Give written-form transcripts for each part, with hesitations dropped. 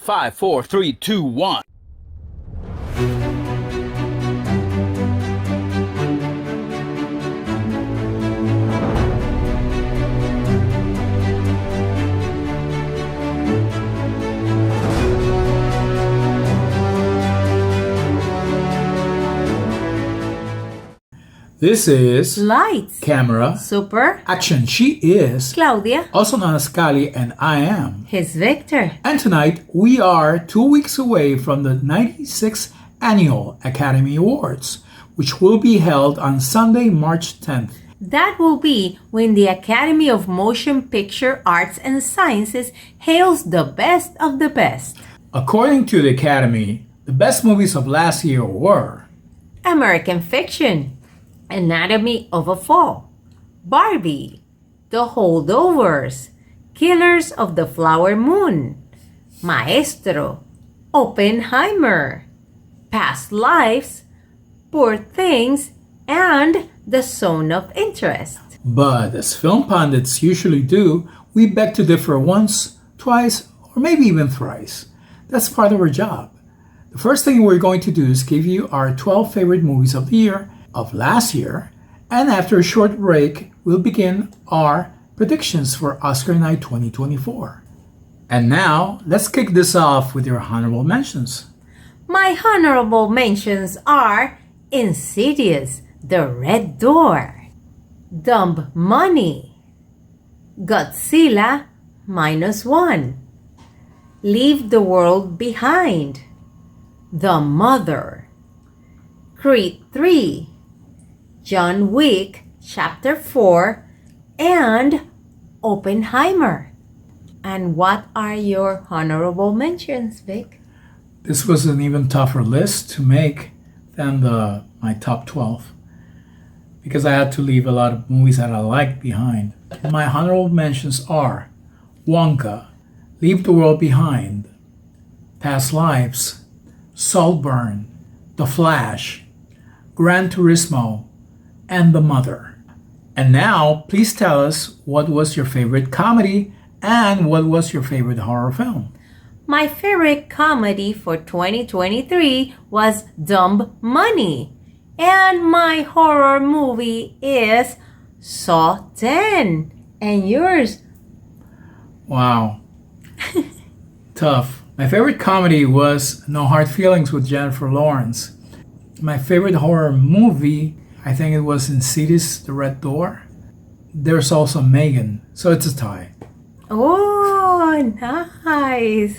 5, 4, 3, 2, 1. This is Lights. Camera Super. Action. She is Claudia. also known as Kali, and I am. His Victor. And tonight we are 2 weeks away from the 96th Annual Academy Awards, which will be held on Sunday, March 10th. That will be when the Academy of Motion Picture Arts and Sciences hails the best of the best. According to the Academy, the best movies of last year were American Fiction, Anatomy of a Fall, Barbie, The Holdovers, Killers of the Flower Moon, Maestro, Oppenheimer, Past Lives, Poor Things, and The Zone of Interest. But as film pundits usually do, we beg to differ once, twice, or maybe even thrice. That's part of our job. The first thing we're going to do is give you our 12 favorite movies of the year, of last year, and after a short break, we'll begin our predictions for Oscar Night 2024. And now, let's kick this off with your honorable mentions. My honorable mentions are Insidious, The Red Door, Dumb Money, Godzilla -1, Leave the World Behind, The Mother, Creed 3, John Wick Chapter 4, and Oppenheimer. And what are your honorable mentions, Vic? This was an even tougher list to make than my top 12 because I had to leave a lot of movies that I liked behind. My honorable mentions are Wonka, Leave the World Behind, Past Lives, Saltburn, The Flash, Gran Turismo, and The Mother. And now, please tell us what was your favorite comedy and what was your favorite horror film. My favorite comedy for 2023 was Dumb Money. And my horror movie is Saw 10. And yours? Wow. Tough. My favorite comedy was No Hard Feelings with Jennifer Lawrence. My favorite horror movie, I think it was Insidious, The Red Door. There's also Megan, so it's a tie. Oh, nice.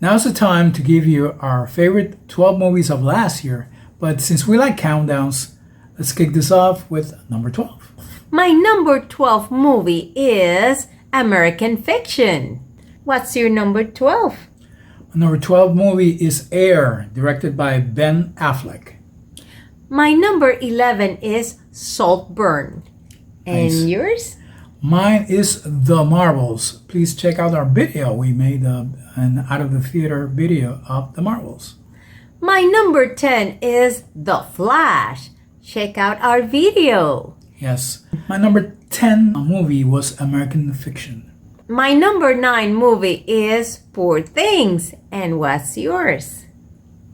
Now's the time to give you our favorite 12 movies of last year, but since we like countdowns, let's kick this off with number 12. My number 12 movie is American Fiction. What's your number 12? My number 12 movie is Air, directed by Ben Affleck. My number 11 is Saltburn. And Nice. yours? Mine is The Marvels. Please check out our video. We made an out of the theater video of The Marvels. My number 10 is The Flash. Check out our video. Yes. My number 10 movie was American Fiction. My number 9 movie is Poor Things. And what's yours?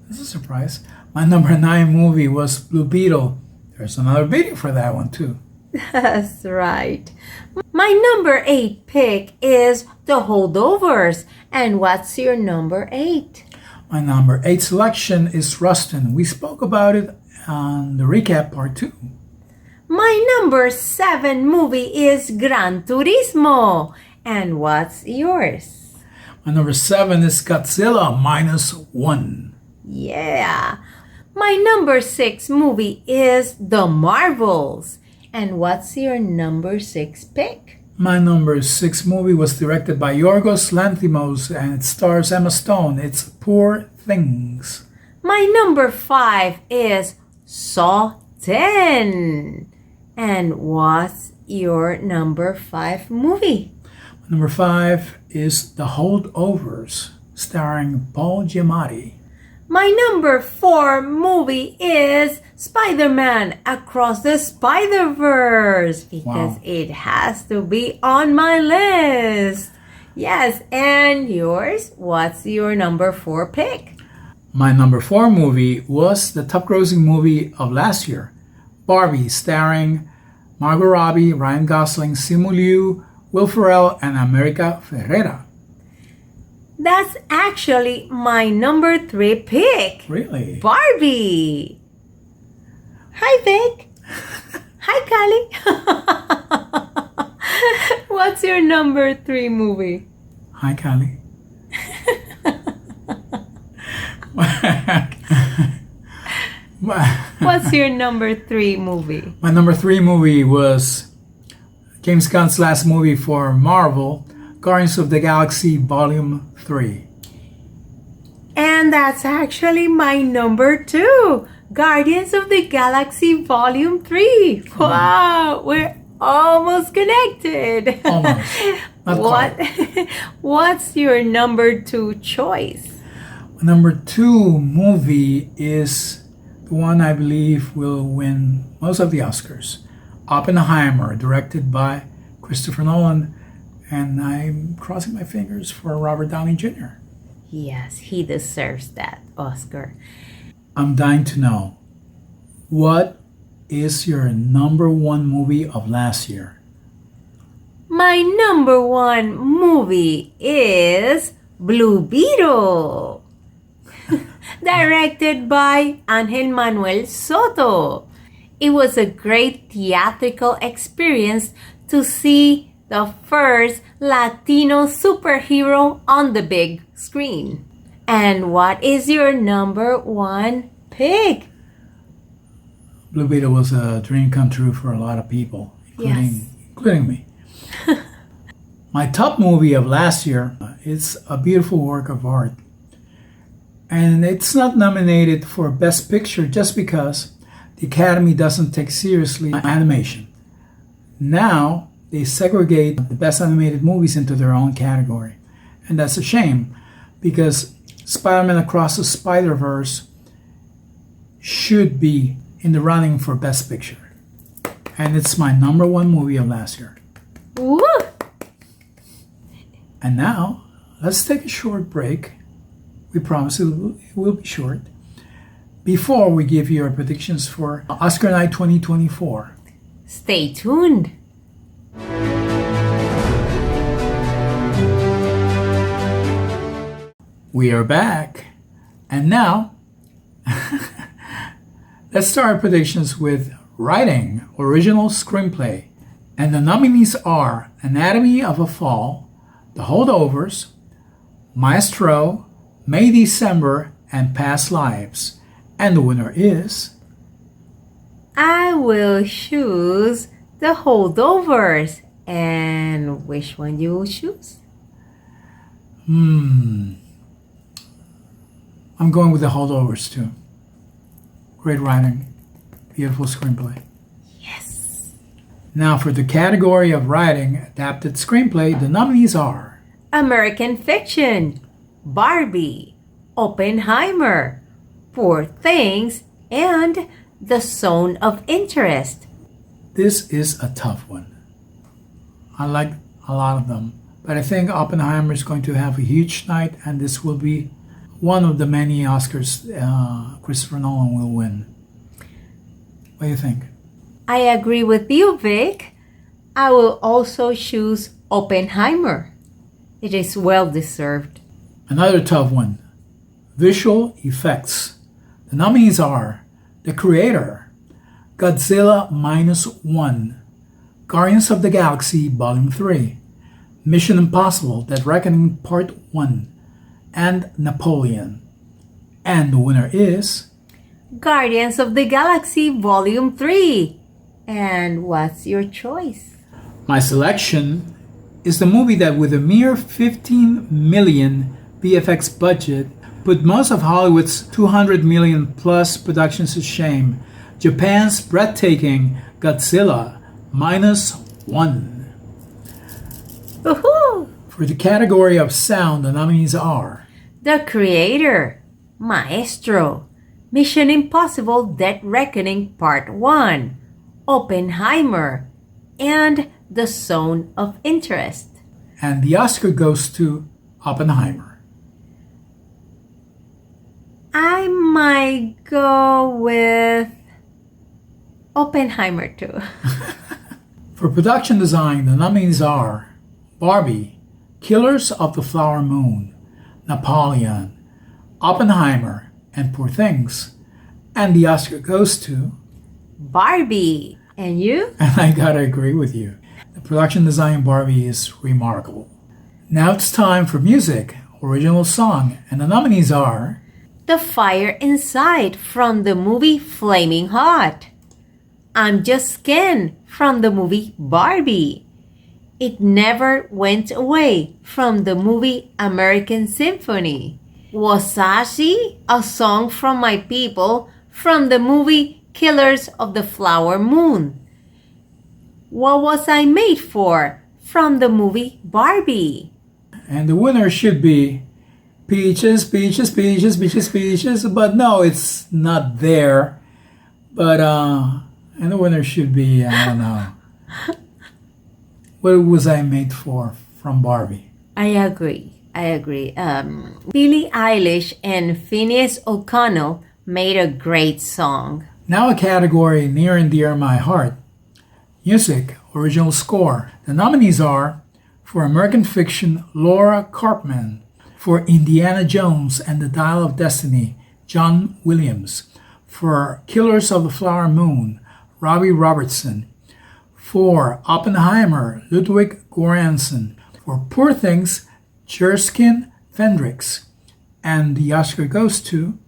This is a surprise. My number 9 movie was Blue Beetle. There's another video for that one too. That's right. My number 8 pick is The Holdovers. And what's your number 8? My number 8 selection is Rustin. We spoke about it on the recap part 2. My number 7 movie is Gran Turismo. And what's yours? My number 7 is Godzilla -1. Yeah. My number 6 movie is The Marvels. And what's your number 6 pick? My number 6 movie was directed by Yorgos Lanthimos and it stars Emma Stone. It's Poor Things. My number 5 is Saw 10. And what's your number 5 movie? Number 5 is The Holdovers, starring Paul Giamatti. My number 4 movie is Spider-Man Across the Spider-Verse because Wow. it has to be on my list. Yes, and yours? What's your number 4 pick? My number 4 movie was the top grossing movie of last year, Barbie, starring Margot Robbie, Ryan Gosling, Simu Liu, Will Ferrell, and America Ferrera. That's actually my number 3 pick. Really? Barbie. Hi, Vic. Hi, Callie. What's your number 3 movie? Hi, Callie. What's your number 3 movie? My number 3 movie was James Gunn's last movie for Marvel, Guardians of the Galaxy Volume 3. And that's actually my number 2, Guardians of the Galaxy Volume 3. Wow, we're almost connected. Almost. Not quite. What's your number 2 choice? Number 2 movie is the one I believe will win most of the Oscars. Oppenheimer, directed by Christopher Nolan, and I'm crossing my fingers for Robert Downey Jr. Yes, he deserves that Oscar. I'm dying to know, what is your number 1 movie of last year? My number 1 movie is Blue Beetle, directed by Angel Manuel Soto. It was a great theatrical experience to see the first Latino superhero on the big screen. And what is your number 1 pick? Blue Beetle was a dream come true for a lot of people, including me. My top movie of last year is a beautiful work of art. And it's not nominated for Best Picture just because the Academy doesn't take seriously animation. Now, they segregate the best animated movies into their own category. And that's a shame because Spider-Man Across the Spider-Verse should be in the running for Best Picture. And it's my number 1 movie of last year. Woo! And now, let's take a short break. We promise it will be short. Before we give you our predictions for Oscar Night 2024. Stay tuned. We are back. And now, let's start our predictions with Writing, Original Screenplay. And the nominees are Anatomy of a Fall, The Holdovers, Maestro, May December, and Past Lives. And the winner is... I will choose The Holdovers. And which one you will choose? I'm going with The Holdovers too. Great writing, beautiful screenplay. Yes. Now for the category of writing, adapted screenplay, the nominees are... American Fiction, Barbie, Oppenheimer, Poor Things, and The Zone of Interest. This is a tough one. I like a lot of them, but I think Oppenheimer is going to have a huge night, and this will be one of the many Oscars Christopher Nolan will win. What do you think? I agree with you, Vic. I will also choose Oppenheimer. It is well deserved. Another tough one. Visual effects. The nominees are The Creator, Godzilla -1, Guardians of the Galaxy Volume 3, Mission Impossible Dead Reckoning Part 1, and Napoleon. And the winner is... Guardians of the Galaxy Volume 3. And what's your choice? My selection is the movie that with a mere 15 million VFX budget put most of Hollywood's 200 million plus productions to shame, Japan's breathtaking Godzilla -1. Woohoo! For the category of sound, the nominees are... The Creator, Maestro, Mission Impossible Dead Reckoning Part 1, Oppenheimer, and The Zone of Interest. And the Oscar goes to Oppenheimer. I might go with Oppenheimer too. For production design, the nominees are Barbie, Killers of the Flower Moon, Napoleon, Oppenheimer, and Poor Things. And the Oscar goes to Barbie. And you? And I gotta agree with you. The production design in Barbie is remarkable. Now it's time for music, original song, and the nominees are The Fire Inside from the movie Flaming Hot. I'm Just Skin from the movie Barbie. It Never Went Away from the movie American Symphony. Wasashi, a Song from My People from the movie Killers of the Flower Moon. What Was I Made For from the movie Barbie. And the winner should be Peaches, Peaches, Peaches, Peaches, Peaches. But no, it's not there. But, and the winner should be, I don't know. What Was I Made For from Barbie? I agree. Billie Eilish and Phineas O'Connell made a great song. Now a category near and dear my heart. Music, original score. The nominees are for American Fiction, Laura Karpman. For Indiana Jones and the Dial of Destiny, John Williams. For Killers of the Flower Moon, Robbie Robertson. For Oppenheimer, Ludwig Göransson. For Poor Things, Jerskin Fendrix. And the Oscar goes to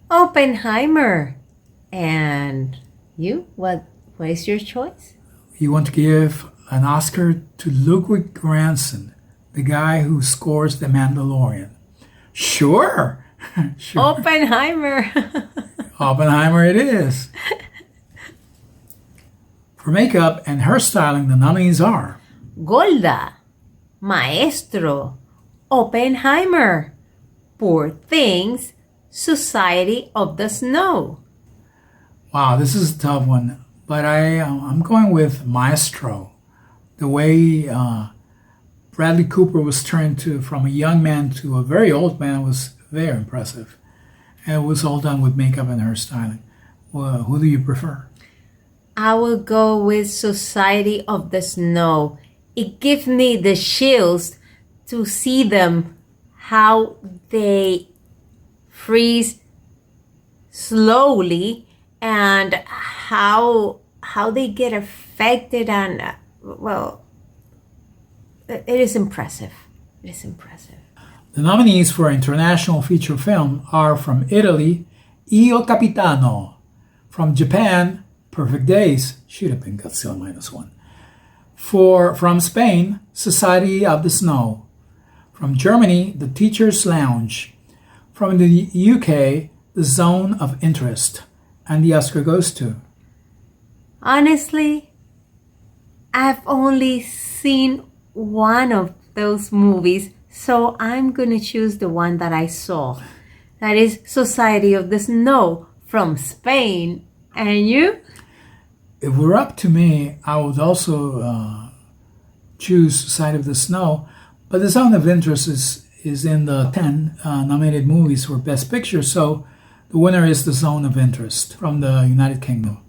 Oppenheimer. And you? What is your choice? You want to give an Oscar to Ludwig Göransson, the guy who scores The Mandalorian. Sure. Sure. Oppenheimer. Oppenheimer it is. For makeup and hairstyling, the nominees are Golda, Maestro, Oppenheimer, Poor Things, Society of the Snow. Wow, this is a tough one, but I'm going with Maestro. The way Bradley Cooper was turned from a young man to a very old man was very impressive. And it was all done with makeup and hairstyling. Well, who do you prefer? I will go with Society of the Snow. It gives me the chills to see them, how they freeze slowly and how they get affected, and well, it is impressive. It is impressive. The nominees for international feature film are from Italy, Io Capitano. From Japan, Perfect Days, should have been Godzilla -1. From Spain, Society of the Snow. From Germany, The Teacher's Lounge. From the UK, The Zone of Interest. And the Oscar goes to Honestly, I've only seen one of those movies, so I'm gonna choose the one that I saw. That is Society of the Snow from Spain. And you? If it were up to me, I would also choose Society of the Snow. But The Zone of Interest is in the 10 nominated movies for Best Picture, so the winner is The Zone of Interest from the United Kingdom.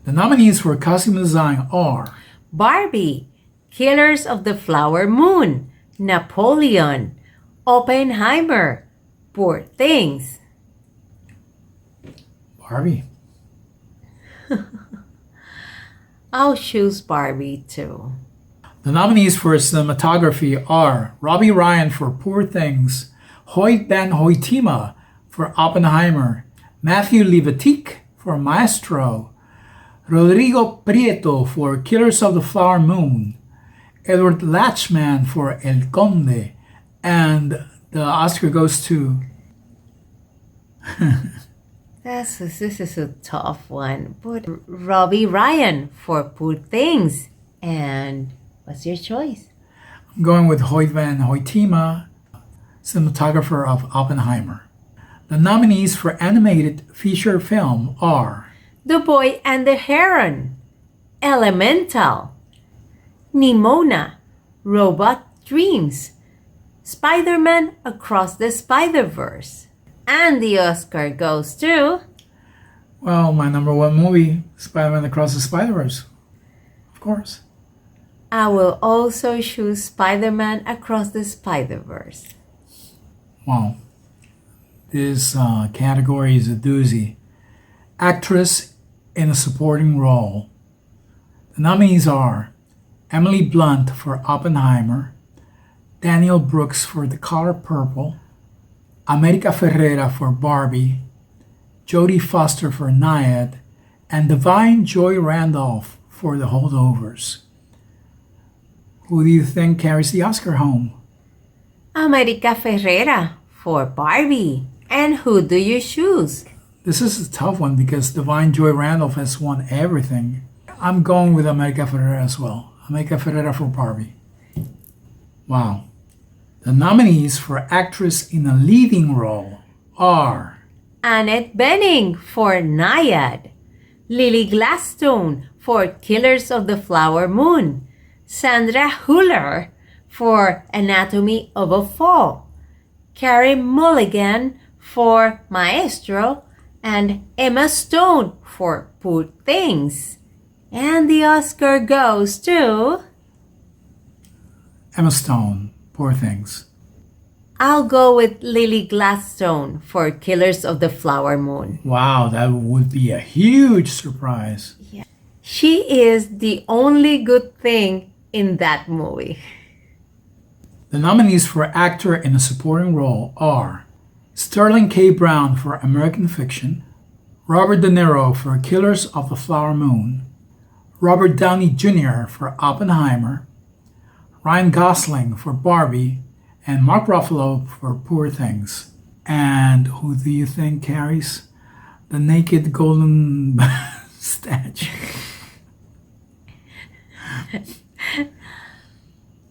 The nominees for costume design are Barbie, Killers of the Flower Moon, Napoleon, Oppenheimer, Poor Things. Barbie. I'll choose Barbie too. The nominees for cinematography are Robbie Ryan for Poor Things, Hoyt Van Hoytema for Oppenheimer, Matthew Libatique for Maestro, Rodrigo Prieto for Killers of the Flower Moon, Edward Latchman for El Conde, and the Oscar goes to This is a tough one, but Robbie Ryan for Poor Things. And what's your choice? I'm going with Hoyt Van Hoytema, cinematographer of Oppenheimer. The nominees for animated feature film are The Boy and the Heron, Elemental, Nimona, Robot Dreams, Spider-Man Across the Spider-Verse. And the Oscar goes to... Well, my number one movie, Spider-Man Across the Spider-Verse. Of course. I will also choose Spider-Man Across the Spider-Verse. Wow. This category is a doozy. Actress in a supporting role. The nominees are Emily Blunt for Oppenheimer, Daniel Brooks for The Color Purple, America Ferrera for Barbie, Jodie Foster for Naiad, and Divine Joy Randolph for The Holdovers. Who do you think carries the Oscar home? America Ferrera for Barbie. And who do you choose? This is a tough one because Divine Joy Randolph has won everything. I'm going with America Ferrera as well. America Ferrera for Barbie. Wow. The nominees for actress in a leading role are Annette Bening for Naiad, Lily Gladstone for Killers of the Flower Moon, Sandra Hüller for Anatomy of a Fall, Carey Mulligan for Maestro, and Emma Stone for Poor Things. And the Oscar goes to... Emma Stone, Poor Things. I'll go with Lily Gladstone for Killers of the Flower Moon. Wow, that would be a huge surprise. Yeah. She is the only good thing in that movie. The nominees for actor in a supporting role are Sterling K. Brown for American Fiction, Robert De Niro for Killers of the Flower Moon, Robert Downey Jr. for Oppenheimer, Ryan Gosling for Barbie, and Mark Ruffalo for Poor Things. And who do you think carries the naked golden statue?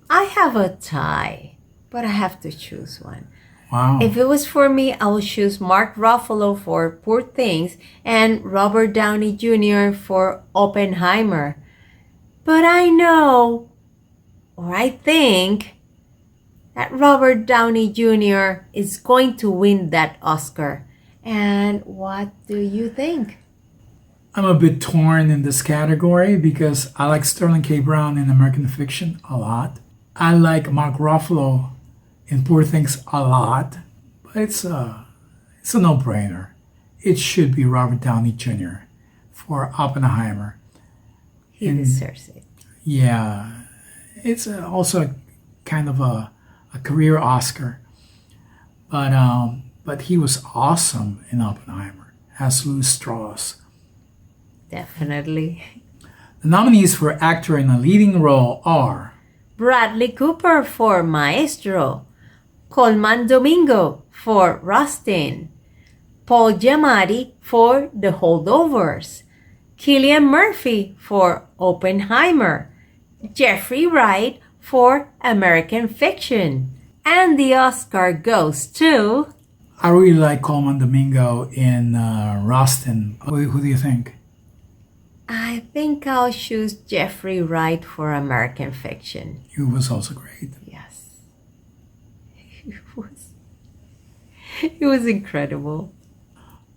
I have a tie, but I have to choose one. Wow. If it was for me, I would choose Mark Ruffalo for Poor Things and Robert Downey Jr. for Oppenheimer. But I know, or I think, that Robert Downey Jr. is going to win that Oscar. And what do you think? I'm a bit torn in this category because I like Sterling K. Brown in American Fiction a lot. I like Mark Ruffalo in Poor Things a lot, but it's a no-brainer. It should be Robert Downey Jr. for Oppenheimer. He deserves it. Yeah, it's also kind of a career Oscar, but he was awesome in Oppenheimer as Louis Strauss. Definitely. The nominees for actor in a leading role are Bradley Cooper for Maestro, Colman Domingo for Rustin, Paul Giamatti for The Holdovers, Cillian Murphy for Oppenheimer, Jeffrey Wright for American Fiction. And the Oscar goes to... I really like Colman Domingo in Rustin. Who do you think? I think I'll choose Jeffrey Wright for American Fiction. He was also great. Yes. It was incredible.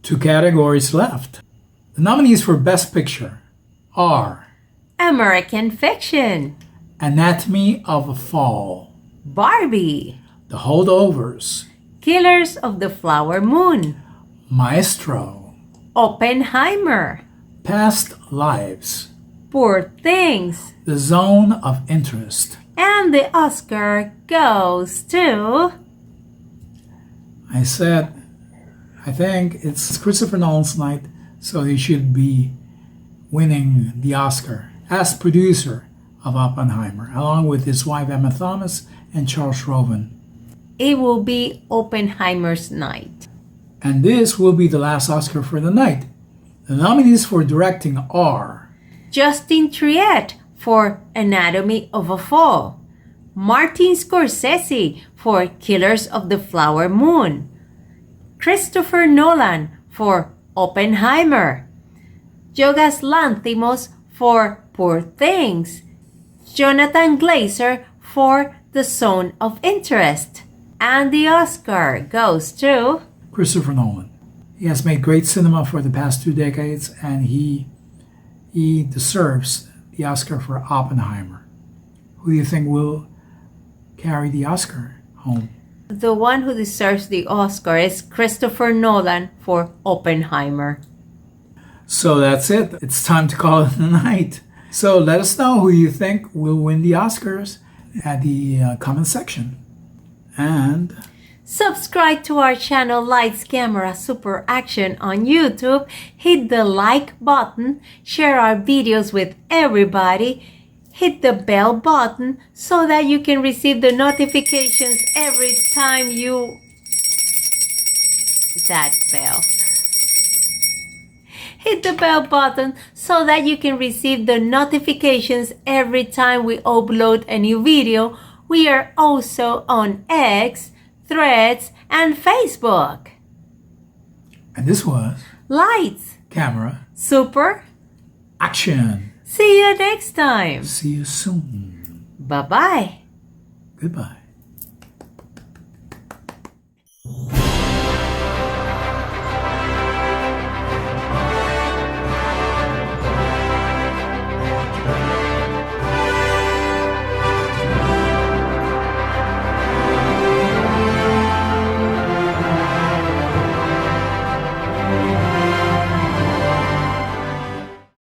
2 categories left. The nominees for Best Picture are American Fiction, Anatomy of a Fall, Barbie, The Holdovers, Killers of the Flower Moon, Maestro, Oppenheimer, Past Lives, Poor Things, The Zone of Interest. and the Oscar goes to... I think it's Christopher Nolan's night, so he should be winning the Oscar as producer of Oppenheimer, along with his wife Emma Thomas and Charles Roven. It will be Oppenheimer's night. And this will be the last Oscar for the night. The nominees for directing are Justin Triet for Anatomy of a Fall, Martin Scorsese for Killers of the Flower Moon, Christopher Nolan for Oppenheimer, Yorgos Lanthimos for Poor Things, Jonathan Glazer for the zone of interest. And the Oscar goes to Christopher Nolan. He has made great cinema for the past 2 decades, and he deserves the Oscar for Oppenheimer. Who do you think will carry the Oscar home? the one who deserves the Oscar is Christopher Nolan for Oppenheimer. So that's it. It's time to call it a night. So let us know who you think will win the Oscars at the comment section. And Subscribe to our channel Lights Camera Super Action on YouTube. Hit the like button. Share our videos with everybody. Hit the bell button so that you can receive the notifications every time you... That bell. Hit the bell button so that you can receive the notifications every time we upload a new video. We are also on X, Threads, and Facebook. and this was Lights, Camera Super. Action. See you next time. See you soon. Bye-bye. Goodbye.